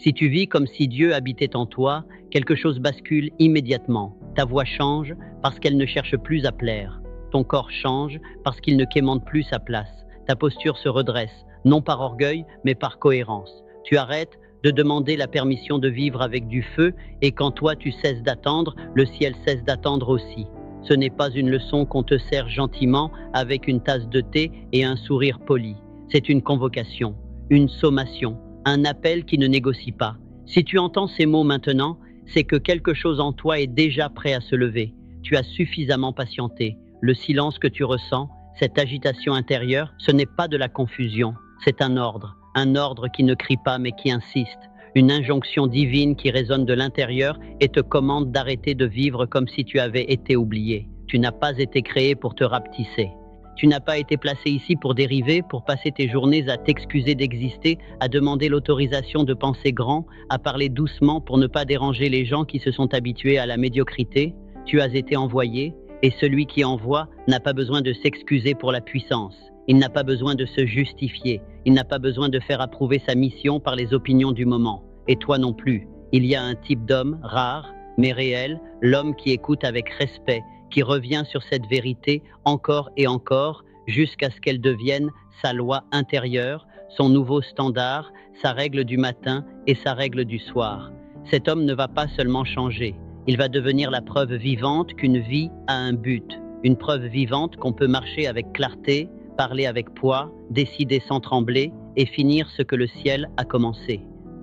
Si tu vis comme si Dieu habitait en toi, quelque chose bascule immédiatement. Ta voix change parce qu'elle ne cherche plus à plaire. Ton corps change parce qu'il ne quémande plus sa place. Ta posture se redresse, non par orgueil, mais par cohérence. Tu arrêtes de demander la permission de vivre avec du feu, et quand toi tu cesses d'attendre, le ciel cesse d'attendre aussi. Ce n'est pas une leçon qu'on te sert gentiment avec une tasse de thé et un sourire poli. C'est une convocation, une sommation, un appel qui ne négocie pas. Si tu entends ces mots maintenant, c'est que quelque chose en toi est déjà prêt à se lever. Tu as suffisamment patienté. Le silence que tu ressens, cette agitation intérieure, ce n'est pas de la confusion, c'est un ordre qui ne crie pas mais qui insiste, une injonction divine qui résonne de l'intérieur et te commande d'arrêter de vivre comme si tu avais été oublié. Tu n'as pas été créé pour te rapetisser. Tu n'as pas été placé ici pour dériver, pour passer tes journées à t'excuser d'exister, à demander l'autorisation de penser grand, à parler doucement pour ne pas déranger les gens qui se sont habitués à la médiocrité. Tu as été envoyé, et celui qui envoie n'a pas besoin de s'excuser pour la puissance. Il n'a pas besoin de se justifier. Il n'a pas besoin de faire approuver sa mission par les opinions du moment. Et toi non plus. Il y a un type d'homme, rare, mais réel, l'homme qui écoute avec respect, qui revient sur cette vérité encore et encore, jusqu'à ce qu'elle devienne sa loi intérieure, son nouveau standard, sa règle du matin et sa règle du soir. Cet homme ne va pas seulement changer. Il va devenir la preuve vivante qu'une vie a un but. Une preuve vivante qu'on peut marcher avec clarté, parler avec poids, décider sans trembler et finir ce que le ciel a commencé.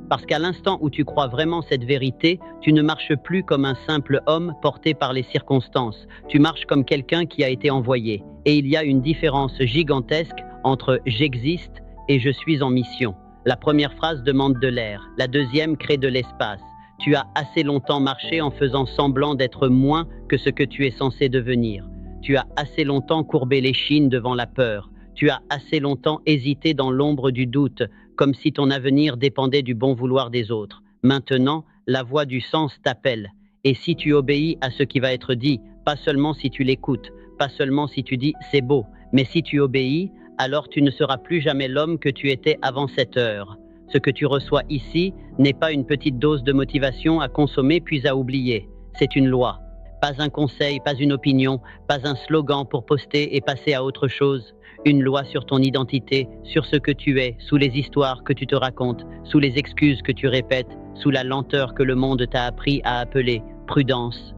Parce qu'à l'instant où tu crois vraiment cette vérité, tu ne marches plus comme un simple homme porté par les circonstances. Tu marches comme quelqu'un qui a été envoyé. Et il y a une différence gigantesque entre « j'existe » et « je suis en mission ». La première phrase demande de l'air, la deuxième crée de l'espace. Tu as assez longtemps marché en faisant semblant d'être moins que ce que tu es censé devenir. Tu as assez longtemps courbé l'échine devant la peur. Tu as assez longtemps hésité dans l'ombre du doute, comme si ton avenir dépendait du bon vouloir des autres. Maintenant, la voix du sens t'appelle. Et si tu obéis à ce qui va être dit, pas seulement si tu l'écoutes, pas seulement si tu dis « c'est beau », mais si tu obéis, alors tu ne seras plus jamais l'homme que tu étais avant cette heure. Ce que tu reçois ici n'est pas une petite dose de motivation à consommer puis à oublier. C'est une loi. Pas un conseil, pas une opinion, pas un slogan pour poster et passer à autre chose. Une loi sur ton identité, sur ce que tu es, sous les histoires que tu te racontes, sous les excuses que tu répètes, sous la lenteur que le monde t'a appris à appeler prudence.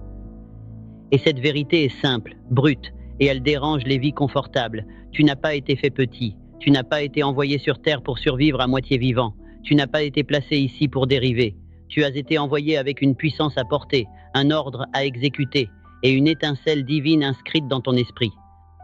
Et cette vérité est simple, brute, et elle dérange les vies confortables. Tu n'as pas été fait petit, tu n'as pas été envoyé sur terre pour survivre à moitié vivant, tu n'as pas été placé ici pour dériver. Tu as été envoyé avec une puissance à porter, un ordre à exécuter et une étincelle divine inscrite dans ton esprit.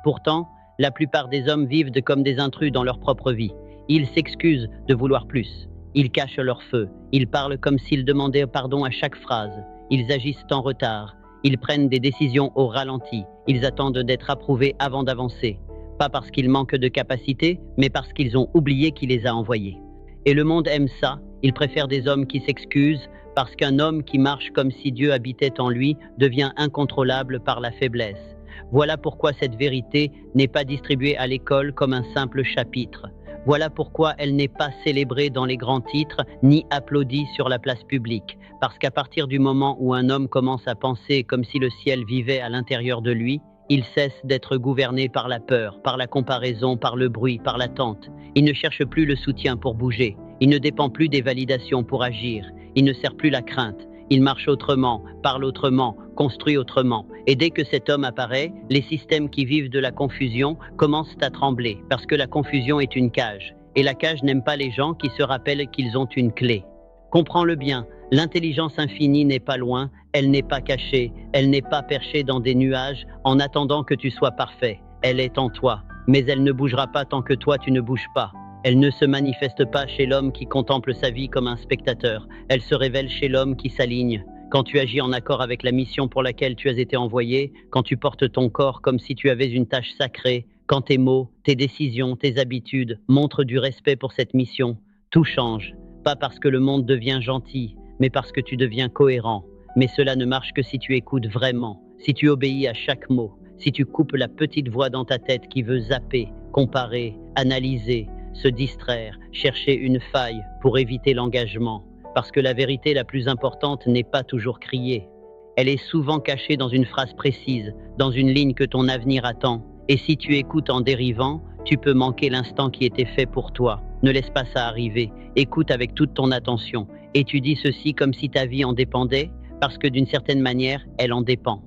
Pourtant, la plupart des hommes vivent comme des intrus dans leur propre vie. Ils s'excusent de vouloir plus. Ils cachent leur feu. Ils parlent comme s'ils demandaient pardon à chaque phrase. Ils agissent en retard. Ils prennent des décisions au ralenti. Ils attendent d'être approuvés avant d'avancer. Pas parce qu'ils manquent de capacité, mais parce qu'ils ont oublié qui les a envoyés. Et le monde aime ça. Il préfère des hommes qui s'excusent, parce qu'un homme qui marche comme si Dieu habitait en lui devient incontrôlable par la faiblesse. Voilà pourquoi cette vérité n'est pas distribuée à l'école comme un simple chapitre. Voilà pourquoi elle n'est pas célébrée dans les grands titres, ni applaudie sur la place publique. Parce qu'à partir du moment où un homme commence à penser comme si le ciel vivait à l'intérieur de lui, il cesse d'être gouverné par la peur, par la comparaison, par le bruit, par l'attente. Il ne cherche plus le soutien pour bouger. Il ne dépend plus des validations pour agir. Il ne sert plus la crainte. Il marche autrement, parle autrement, construit autrement. Et dès que cet homme apparaît, les systèmes qui vivent de la confusion commencent à trembler, parce que la confusion est une cage. Et la cage n'aime pas les gens qui se rappellent qu'ils ont une clé. Comprends-le bien, l'intelligence infinie n'est pas loin, elle n'est pas cachée, elle n'est pas perchée dans des nuages en attendant que tu sois parfait. Elle est en toi, mais elle ne bougera pas tant que toi tu ne bouges pas. Elle ne se manifeste pas chez l'homme qui contemple sa vie comme un spectateur. Elle se révèle chez l'homme qui s'aligne. Quand tu agis en accord avec la mission pour laquelle tu as été envoyé, quand tu portes ton corps comme si tu avais une tâche sacrée, quand tes mots, tes décisions, tes habitudes montrent du respect pour cette mission, tout change. Pas parce que le monde devient gentil, mais parce que tu deviens cohérent. Mais cela ne marche que si tu écoutes vraiment, si tu obéis à chaque mot, si tu coupes la petite voix dans ta tête qui veut zapper, comparer, analyser, se distraire, chercher une faille pour éviter l'engagement. parce que la vérité la plus importante n'est pas toujours criée. Elle est souvent cachée dans une phrase précise, dans une ligne que ton avenir attend. Et si tu écoutes en dérivant, tu peux manquer l'instant qui était fait pour toi. Ne laisse pas ça arriver. Écoute avec toute ton attention. Étudie ceci comme si ta vie en dépendait, parce que d'une certaine manière, elle en dépend.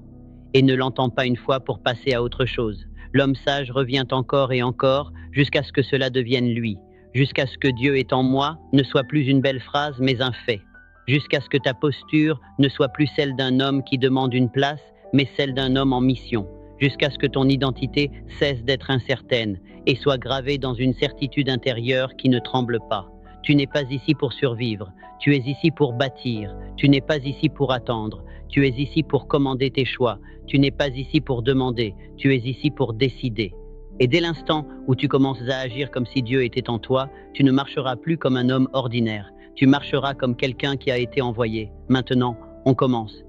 Et ne l'entends pas une fois pour passer à autre chose. L'homme sage revient encore et encore jusqu'à ce que cela devienne lui. Jusqu'à ce que Dieu est en moi ne soit plus une belle phrase mais un fait. Jusqu'à ce que ta posture ne soit plus celle d'un homme qui demande une place, mais celle d'un homme en mission. Jusqu'à ce que ton identité cesse d'être incertaine et soit gravée dans une certitude intérieure qui ne tremble pas. Tu n'es pas ici pour survivre, tu es ici pour bâtir, tu n'es pas ici pour attendre, tu es ici pour commander tes choix, tu n'es pas ici pour demander, tu es ici pour décider. Et dès l'instant où tu commences à agir comme si Dieu était en toi, tu ne marcheras plus comme un homme ordinaire, tu marcheras comme quelqu'un qui a été envoyé. Maintenant, on commence.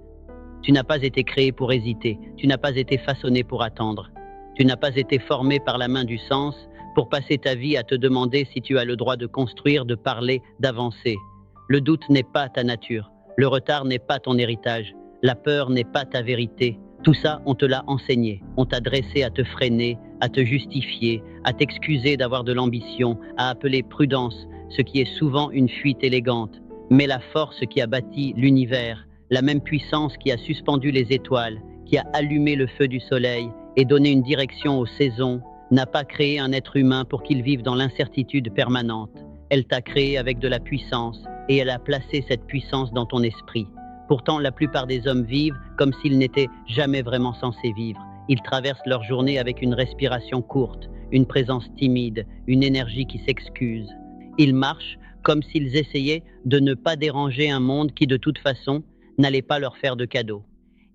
Tu n'as pas été créé pour hésiter, tu n'as pas été façonné pour attendre, tu n'as pas été formé par la main du sens pour passer ta vie à te demander si tu as le droit de construire, de parler, d'avancer. Le doute n'est pas ta nature, le retard n'est pas ton héritage, la peur n'est pas ta vérité. Tout ça, on te l'a enseigné, on t'a dressé à te freiner, à te justifier, à t'excuser d'avoir de l'ambition, à appeler prudence, ce qui est souvent une fuite élégante. Mais la force qui a bâti l'univers, la même puissance qui a suspendu les étoiles, qui a allumé le feu du soleil et donné une direction aux saisons, n'a pas créé un être humain pour qu'il vive dans l'incertitude permanente. Elle t'a créé avec de la puissance et elle a placé cette puissance dans ton esprit. Pourtant, la plupart des hommes vivent comme s'ils n'étaient jamais vraiment censés vivre. Ils traversent leur journée avec une respiration courte, une présence timide, une énergie qui s'excuse. Ils marchent comme s'ils essayaient de ne pas déranger un monde qui, de toute façon, n'allait pas leur faire de cadeaux.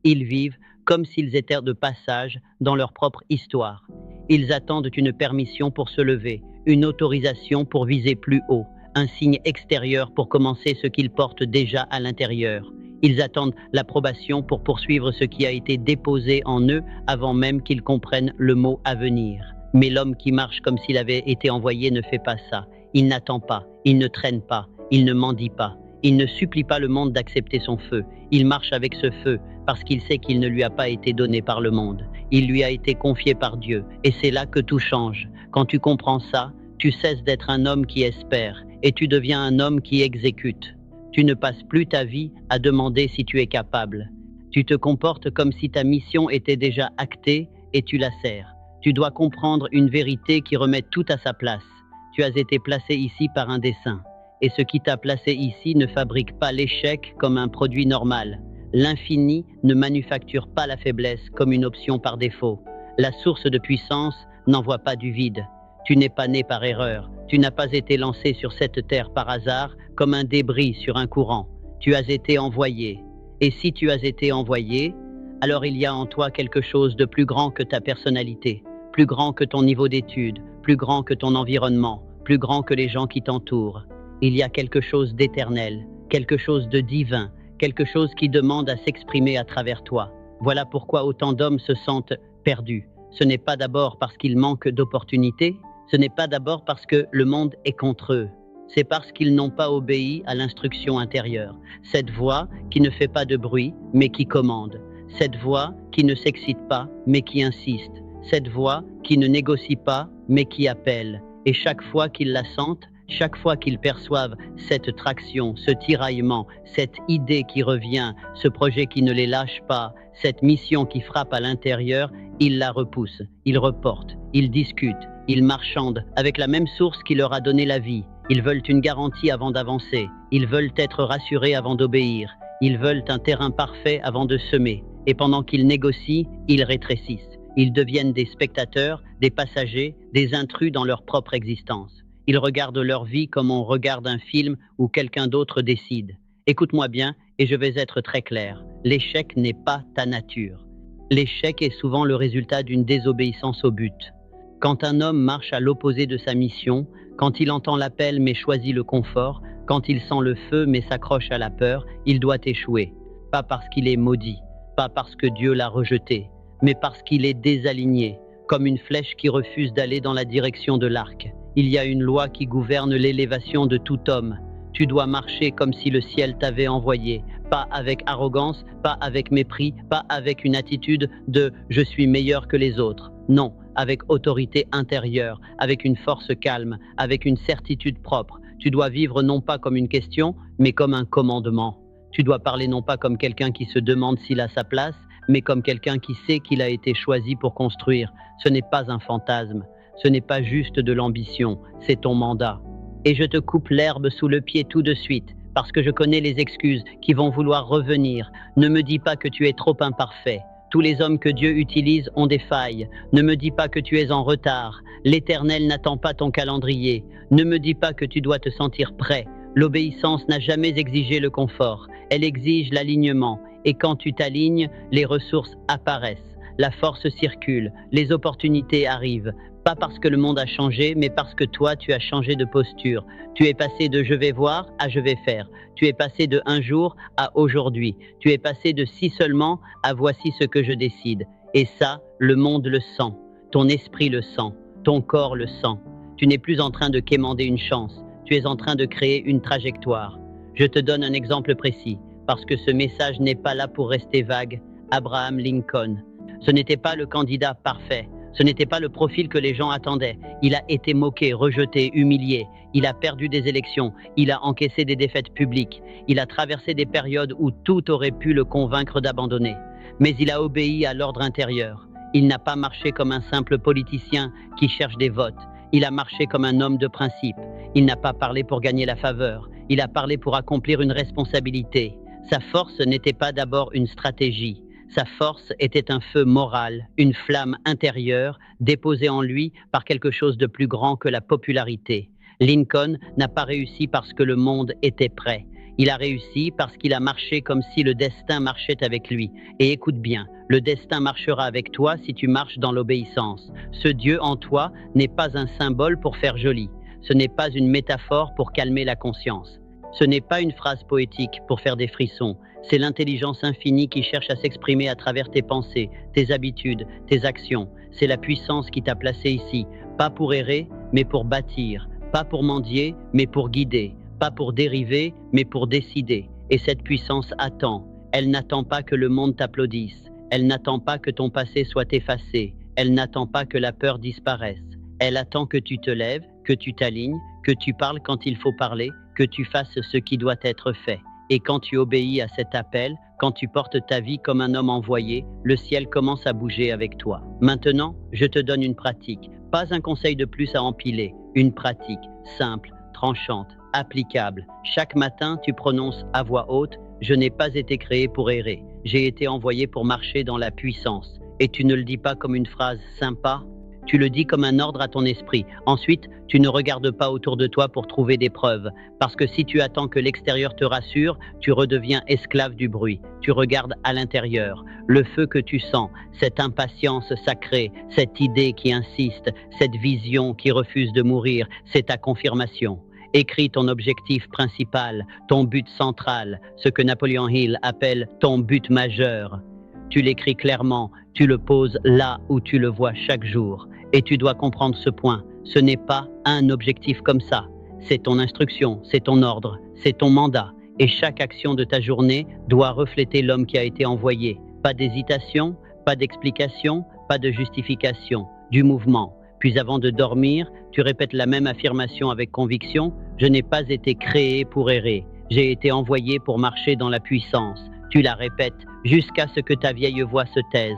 Ils vivent comme s'ils étaient de passage dans leur propre histoire. Ils attendent une permission pour se lever, une autorisation pour viser plus haut, un signe extérieur pour commencer ce qu'ils portent déjà à l'intérieur. Ils attendent l'approbation pour poursuivre ce qui a été déposé en eux avant même qu'ils comprennent le mot à venir. Mais l'homme qui marche comme s'il avait été envoyé ne fait pas ça. Il n'attend pas, il ne traîne pas, il ne mendie pas. Il ne supplie pas le monde d'accepter son feu. Il marche avec ce feu parce qu'il sait qu'il ne lui a pas été donné par le monde. Il lui a été confié par Dieu. Et c'est là que tout change. Quand tu comprends ça, tu cesses d'être un homme qui espère et tu deviens un homme qui exécute. Tu ne passes plus ta vie à demander si tu es capable. Tu te comportes comme si ta mission était déjà actée et tu la sers. Tu dois comprendre une vérité qui remet tout à sa place. Tu as été placé ici par un dessein. Et ce qui t'a placé ici ne fabrique pas l'échec comme un produit normal. L'infini ne manufacture pas la faiblesse comme une option par défaut. La source de puissance n'envoie pas du vide. Tu n'es pas né par erreur. Tu n'as pas été lancé sur cette terre par hasard comme un débris sur un courant. Tu as été envoyé. Et si tu as été envoyé, alors il y a en toi quelque chose de plus grand que ta personnalité, plus grand que ton niveau d'études, plus grand que ton environnement, plus grand que les gens qui t'entourent. Il y a quelque chose d'éternel, quelque chose de divin, quelque chose qui demande à s'exprimer à travers toi. Voilà pourquoi autant d'hommes se sentent perdus. Ce n'est pas d'abord parce qu'ils manquent d'opportunités, ce n'est pas d'abord parce que le monde est contre eux. C'est parce qu'ils n'ont pas obéi à l'instruction intérieure. Cette voix qui ne fait pas de bruit, mais qui commande. Cette voix qui ne s'excite pas, mais qui insiste. Cette voix qui ne négocie pas, mais qui appelle. Et chaque fois qu'ils la sentent, chaque fois qu'ils perçoivent cette traction, ce tiraillement, cette idée qui revient, ce projet qui ne les lâche pas, cette mission qui frappe à l'intérieur, ils la repoussent, ils reportent, ils discutent, ils marchandent avec la même source qui leur a donné la vie. Ils veulent une garantie avant d'avancer, ils veulent être rassurés avant d'obéir, ils veulent un terrain parfait avant de semer. Et pendant qu'ils négocient, ils rétrécissent. Ils deviennent des spectateurs, des passagers, des intrus dans leur propre existence. Ils regardent leur vie comme on regarde un film où quelqu'un d'autre décide. Écoute-moi bien et je vais être très clair. L'échec n'est pas ta nature. L'échec est souvent le résultat d'une désobéissance au but. Quand un homme marche à l'opposé de sa mission, quand il entend l'appel mais choisit le confort, quand il sent le feu mais s'accroche à la peur, il doit échouer. Pas parce qu'il est maudit, pas parce que Dieu l'a rejeté, mais parce qu'il est désaligné, comme une flèche qui refuse d'aller dans la direction de l'arc. Il y a une loi qui gouverne l'élévation de tout homme. Tu dois marcher comme si le ciel t'avait envoyé, pas avec arrogance, pas avec mépris, pas avec une attitude de « je suis meilleur que les autres ». Non, avec autorité intérieure, avec une force calme, avec une certitude propre. Tu dois vivre non pas comme une question, mais comme un commandement. Tu dois parler non pas comme quelqu'un qui se demande s'il a sa place, mais comme quelqu'un qui sait qu'il a été choisi pour construire. Ce n'est pas un fantasme, ce n'est pas juste de l'ambition, c'est ton mandat. Et je te coupe l'herbe sous le pied tout de suite, parce que je connais les excuses qui vont vouloir revenir. Ne me dis pas que tu es trop imparfait. Tous les hommes que Dieu utilise ont des failles. Ne me dis pas que tu es en retard. L'Éternel n'attend pas ton calendrier. Ne me dis pas que tu dois te sentir prêt. L'obéissance n'a jamais exigé le confort. Elle exige l'alignement. Et quand tu t'alignes, les ressources apparaissent. La force circule. Les opportunités arrivent. Pas parce que le monde a changé, mais parce que toi, tu as changé de posture. Tu es passé de « je vais voir » à « je vais faire ». Tu es passé de un jour à aujourd'hui. Tu es passé de si seulement à voici ce que je décide. Et ça, le monde le sent. Ton esprit le sent. Ton corps le sent. Tu n'es plus en train de quémander une chance. Tu es en train de créer une trajectoire. Je te donne un exemple précis, parce que ce message n'est pas là pour rester vague. Abraham Lincoln. Ce n'était pas le candidat parfait. Ce n'était pas le profil que les gens attendaient. Il a été moqué, rejeté, humilié. Il a perdu des élections. Il a encaissé des défaites publiques. Il a traversé des périodes où tout aurait pu le convaincre d'abandonner. Mais il a obéi à l'ordre intérieur. Il n'a pas marché comme un simple politicien qui cherche des votes. Il a marché comme un homme de principe. Il n'a pas parlé pour gagner la faveur. Il a parlé pour accomplir une responsabilité. Sa force n'était pas d'abord une stratégie. Sa force était un feu moral, une flamme intérieure déposée en lui par quelque chose de plus grand que la popularité. Lincoln n'a pas réussi parce que le monde était prêt. Il a réussi parce qu'il a marché comme si le destin marchait avec lui. Et écoute bien, le destin marchera avec toi si tu marches dans l'obéissance. Ce Dieu en toi n'est pas un symbole pour faire joli. Ce n'est pas une métaphore pour calmer la conscience. Ce n'est pas une phrase poétique pour faire des frissons. C'est l'intelligence infinie qui cherche à s'exprimer à travers tes pensées, tes habitudes, tes actions. C'est la puissance qui t'a placé ici, pas pour errer, mais pour bâtir. Pas pour mendier, mais pour guider. Pas pour dériver, mais pour décider. Et cette puissance attend. Elle n'attend pas que le monde t'applaudisse. Elle n'attend pas que ton passé soit effacé. Elle n'attend pas que la peur disparaisse. Elle attend que tu te lèves, que tu t'alignes, que tu parles quand il faut parler, que tu fasses ce qui doit être fait. Et quand tu obéis à cet appel, quand tu portes ta vie comme un homme envoyé, le ciel commence à bouger avec toi. Maintenant, je te donne une pratique, pas un conseil de plus à empiler, une pratique simple, tranchante, applicable. Chaque matin, tu prononces à voix haute « Je n'ai pas été créé pour errer, j'ai été envoyé pour marcher dans la puissance ». Et tu ne le dis pas comme une phrase sympa, tu le dis comme un ordre à ton esprit. Ensuite, tu ne regardes pas autour de toi pour trouver des preuves. Parce que si tu attends que l'extérieur te rassure, tu redeviens esclave du bruit. Tu regardes à l'intérieur. Le feu que tu sens, cette impatience sacrée, cette idée qui insiste, cette vision qui refuse de mourir, c'est ta confirmation. Écris ton objectif principal, ton but central, ce que Napoléon Hill appelle ton but majeur. Tu l'écris clairement, tu le poses là où tu le vois chaque jour. Et tu dois comprendre ce point, ce n'est pas un objectif comme ça. C'est ton instruction, c'est ton ordre, c'est ton mandat. Et chaque action de ta journée doit refléter l'homme qui a été envoyé. Pas d'hésitation, pas d'explication, pas de justification, du mouvement. Puis avant de dormir, tu répètes la même affirmation avec conviction. Je n'ai pas été créé pour errer. J'ai été envoyé pour marcher dans la puissance. Tu la répètes jusqu'à ce que ta vieille voix se taise,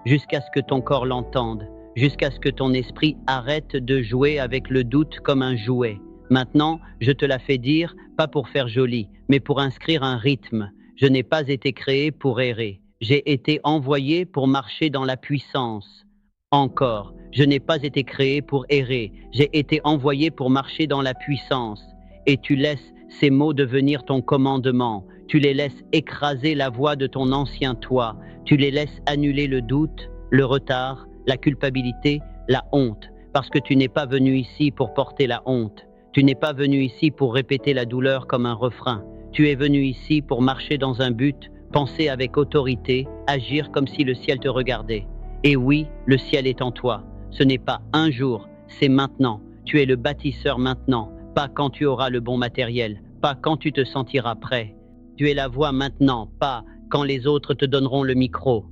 jusqu'à ce que ton corps l'entende, jusqu'à ce que ton esprit arrête de jouer avec le doute comme un jouet. Maintenant, je te la fais dire, pas pour faire joli, mais pour inscrire un rythme. Je n'ai pas été créé pour errer. J'ai été envoyé pour marcher dans la puissance. Encore, je n'ai pas été créé pour errer. J'ai été envoyé pour marcher dans la puissance. Et tu laisses ces mots devenir ton commandement. Tu les laisses écraser la voix de ton ancien toi. Tu les laisses annuler le doute, le retard, la culpabilité, la honte. Parce que tu n'es pas venu ici pour porter la honte. Tu n'es pas venu ici pour répéter la douleur comme un refrain. Tu es venu ici pour marcher dans un but, penser avec autorité, agir comme si le ciel te regardait. Et oui, le ciel est en toi. Ce n'est pas un jour, c'est maintenant. Tu es le bâtisseur maintenant, pas quand tu auras le bon matériel, pas quand tu te sentiras prêt. Tu es la voix maintenant, pas quand les autres te donneront le micro.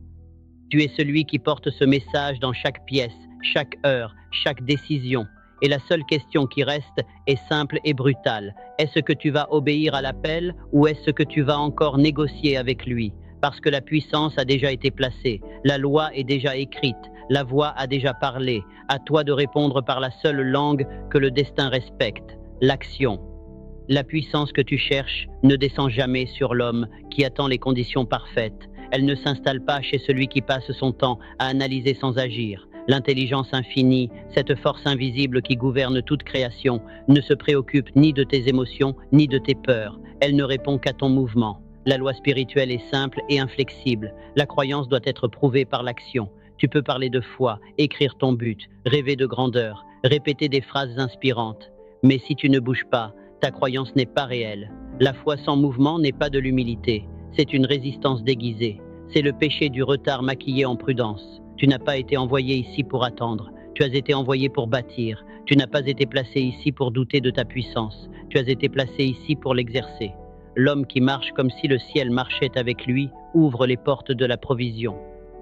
Tu es celui qui porte ce message dans chaque pièce, chaque heure, chaque décision. Et la seule question qui reste est simple et brutale. Est-ce que tu vas obéir à l'appel ou est-ce que tu vas encore négocier avec lui? Parce que la puissance a déjà été placée, la loi est déjà écrite, la voix a déjà parlé. À toi de répondre par la seule langue que le destin respecte, l'action. La puissance que tu cherches ne descend jamais sur l'homme qui attend les conditions parfaites. Elle ne s'installe pas chez celui qui passe son temps à analyser sans agir. L'intelligence infinie, cette force invisible qui gouverne toute création, ne se préoccupe ni de tes émotions, ni de tes peurs. Elle ne répond qu'à ton mouvement. La loi spirituelle est simple et inflexible. La croyance doit être prouvée par l'action. Tu peux parler de foi, écrire ton but, rêver de grandeur, répéter des phrases inspirantes. Mais si tu ne bouges pas, ta croyance n'est pas réelle. La foi sans mouvement n'est pas de l'humilité. C'est une résistance déguisée. C'est le péché du retard maquillé en prudence. Tu n'as pas été envoyé ici pour attendre. Tu as été envoyé pour bâtir. Tu n'as pas été placé ici pour douter de ta puissance. Tu as été placé ici pour l'exercer. L'homme qui marche comme si le ciel marchait avec lui ouvre les portes de la provision.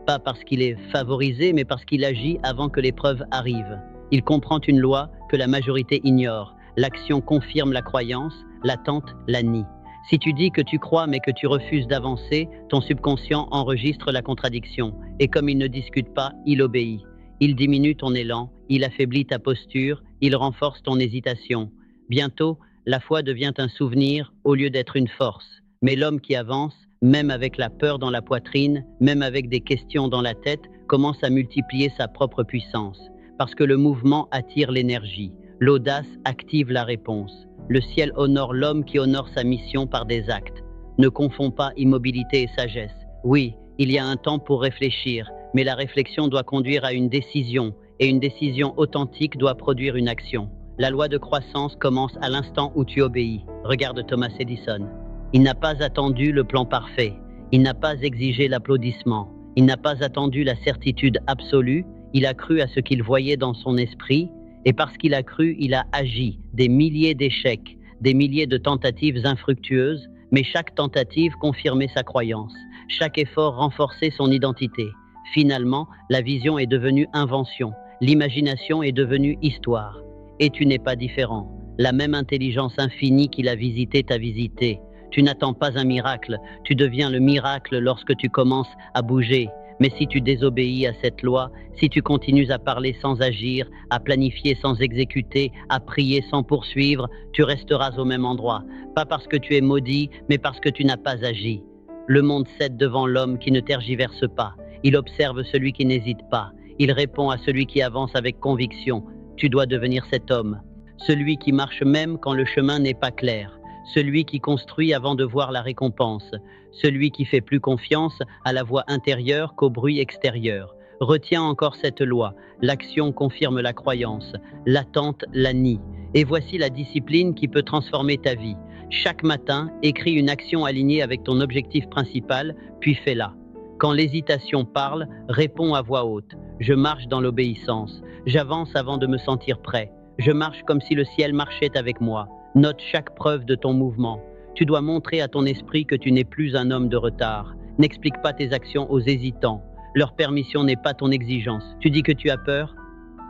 Pas parce qu'il est favorisé, mais parce qu'il agit avant que l'épreuve arrive. Il comprend une loi que la majorité ignore. L'action confirme la croyance, l'attente la nie. Si tu dis que tu crois mais que tu refuses d'avancer, ton subconscient enregistre la contradiction. Et comme il ne discute pas, il obéit. Il diminue ton élan, il affaiblit ta posture, il renforce ton hésitation. Bientôt, la foi devient un souvenir au lieu d'être une force. Mais l'homme qui avance, même avec la peur dans la poitrine, même avec des questions dans la tête, commence à multiplier sa propre puissance. Parce que le mouvement attire l'énergie. L'audace active la réponse. Le ciel honore l'homme qui honore sa mission par des actes. Ne confonds pas immobilité et sagesse. Oui, il y a un temps pour réfléchir, mais la réflexion doit conduire à une décision, et une décision authentique doit produire une action. La loi de croissance commence à l'instant où tu obéis. Regarde Thomas Edison. Il n'a pas attendu le plan parfait. Il n'a pas exigé l'applaudissement. Il n'a pas attendu la certitude absolue. Il a cru à ce qu'il voyait dans son esprit. Et parce qu'il a cru, il a agi. Des milliers d'échecs, des milliers de tentatives infructueuses, mais chaque tentative confirmait sa croyance. Chaque effort renforçait son identité. Finalement, la vision est devenue invention. L'imagination est devenue histoire. Et tu n'es pas différent. La même intelligence infinie qui l'a visité t'a visité. Tu n'attends pas un miracle, tu deviens le miracle lorsque tu commences à bouger. Mais si tu désobéis à cette loi, si tu continues à parler sans agir, à planifier sans exécuter, à prier sans poursuivre, tu resteras au même endroit. Pas parce que tu es maudit, mais parce que tu n'as pas agi. Le monde cède devant l'homme qui ne tergiverse pas. Il observe celui qui n'hésite pas. Il répond à celui qui avance avec conviction. Tu dois devenir cet homme. Celui qui marche même quand le chemin n'est pas clair. Celui qui construit avant de voir la récompense. Celui qui fait plus confiance à la voix intérieure qu'au bruit extérieur. Retiens encore cette loi. L'action confirme la croyance. L'attente la nie. Et voici la discipline qui peut transformer ta vie. Chaque matin, écris une action alignée avec ton objectif principal, puis fais-la. Quand l'hésitation parle, réponds à voix haute. Je marche dans l'obéissance. J'avance avant de me sentir prêt. Je marche comme si le ciel marchait avec moi. Note chaque preuve de ton mouvement. Tu dois montrer à ton esprit que tu n'es plus un homme de retard. N'explique pas tes actions aux hésitants. Leur permission n'est pas ton exigence. Tu dis que tu as peur?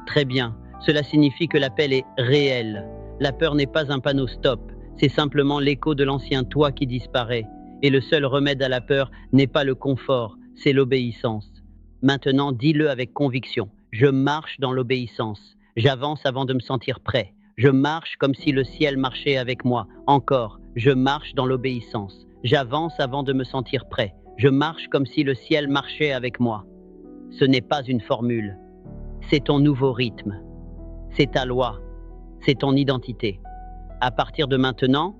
Très bien. Cela signifie que l'appel est réel. La peur n'est pas un panneau stop. C'est simplement l'écho de l'ancien toi qui disparaît. Et le seul remède à la peur n'est pas le confort, c'est l'obéissance. Maintenant, dis-le avec conviction. Je marche dans l'obéissance. J'avance avant de me sentir prêt. Je marche comme si le ciel marchait avec moi. Encore, je marche dans l'obéissance. J'avance avant de me sentir prêt. Je marche comme si le ciel marchait avec moi. Ce n'est pas une formule. C'est ton nouveau rythme. C'est ta loi. C'est ton identité. À partir de maintenant,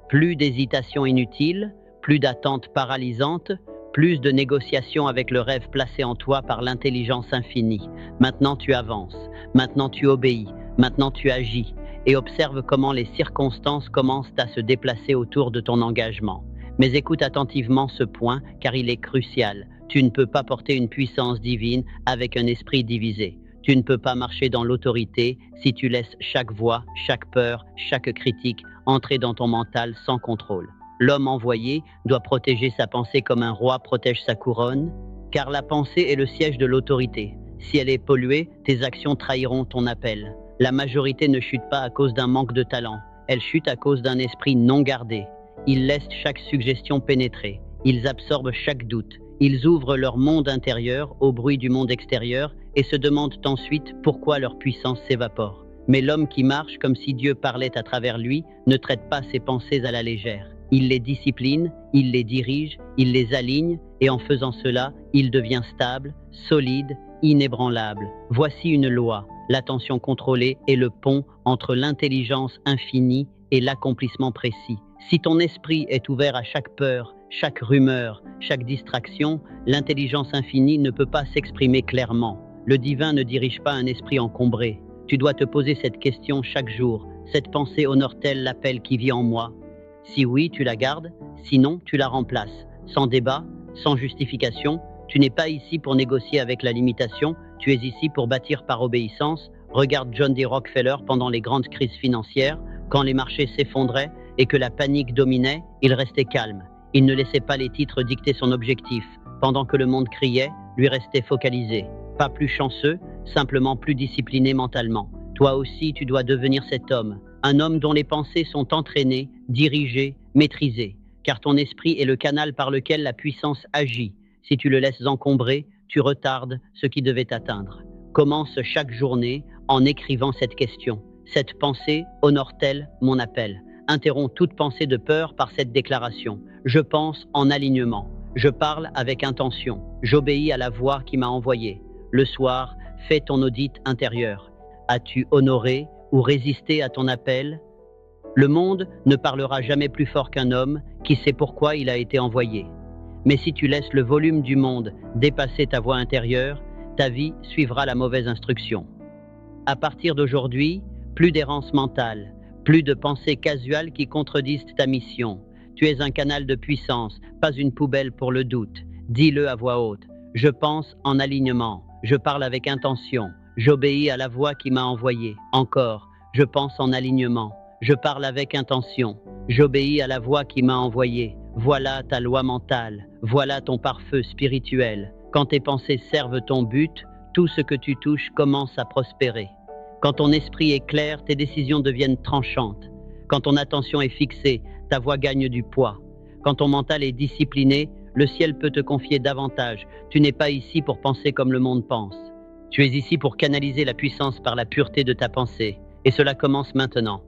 plus d'hésitation inutile, plus d'attente paralysante, plus de négociations avec le rêve placé en toi par l'intelligence infinie. Maintenant tu avances, maintenant tu obéis, maintenant tu agis et observe comment les circonstances commencent à se déplacer autour de ton engagement. Mais écoute attentivement ce point car il est crucial. Tu ne peux pas porter une puissance divine avec un esprit divisé. Tu ne peux pas marcher dans l'autorité si tu laisses chaque voix, chaque peur, chaque critique entrer dans ton mental sans contrôle. L'homme envoyé doit protéger sa pensée comme un roi protège sa couronne, car la pensée est le siège de l'autorité. Si elle est polluée, tes actions trahiront ton appel. La majorité ne chute pas à cause d'un manque de talent, elle chute à cause d'un esprit non gardé. Ils laissent chaque suggestion pénétrer, ils absorbent chaque doute, ils ouvrent leur monde intérieur au bruit du monde extérieur et se demandent ensuite pourquoi leur puissance s'évapore. Mais l'homme qui marche comme si Dieu parlait à travers lui ne traite pas ses pensées à la légère. Il les discipline, il les dirige, il les aligne, et en faisant cela, il devient stable, solide, inébranlable. Voici une loi. L'attention contrôlée est le pont entre l'intelligence infinie et l'accomplissement précis. Si ton esprit est ouvert à chaque peur, chaque rumeur, chaque distraction, l'intelligence infinie ne peut pas s'exprimer clairement. Le divin ne dirige pas un esprit encombré. Tu dois te poser cette question chaque jour. Cette pensée honore-t-elle l'appel qui vit en moi? Si oui, tu la gardes, sinon tu la remplaces. Sans débat, sans justification, tu n'es pas ici pour négocier avec la limitation, tu es ici pour bâtir par obéissance. Regarde John D. Rockefeller pendant les grandes crises financières, quand les marchés s'effondraient et que la panique dominait, il restait calme. Il ne laissait pas les titres dicter son objectif. Pendant que le monde criait, lui restait focalisé. Pas plus chanceux, simplement plus discipliné mentalement. Toi aussi, tu dois devenir cet homme. Un homme dont les pensées sont entraînées, dirigées, maîtrisées. Car ton esprit est le canal par lequel la puissance agit. Si tu le laisses encombrer, tu retardes ce qui devait t'atteindre. Commence chaque journée en écrivant cette question. Cette pensée honore-t-elle mon appel? Interromps toute pensée de peur par cette déclaration. Je pense en alignement. Je parle avec intention. J'obéis à la voix qui m'a envoyé. Le soir, fais ton audit intérieur. As-tu honoré ou résisté à ton appel? Le monde ne parlera jamais plus fort qu'un homme qui sait pourquoi il a été envoyé. Mais si tu laisses le volume du monde dépasser ta voix intérieure, ta vie suivra la mauvaise instruction. À partir d'aujourd'hui, plus d'errance mentale, plus de pensées casuales qui contredisent ta mission. Tu es un canal de puissance, pas une poubelle pour le doute. Dis-le à voix haute. Je pense en alignement. Je parle avec intention. J'obéis à la voix qui m'a envoyé. Encore, je pense en alignement. Je parle avec intention. J'obéis à la voix qui m'a envoyé. Voilà ta loi mentale. Voilà ton pare-feu spirituel. Quand tes pensées servent ton but, tout ce que tu touches commence à prospérer. Quand ton esprit est clair, tes décisions deviennent tranchantes. Quand ton attention est fixée, ta voix gagne du poids. Quand ton mental est discipliné, le ciel peut te confier davantage. Tu n'es pas ici pour penser comme le monde pense. Tu es ici pour canaliser la puissance par la pureté de ta pensée. Et cela commence maintenant.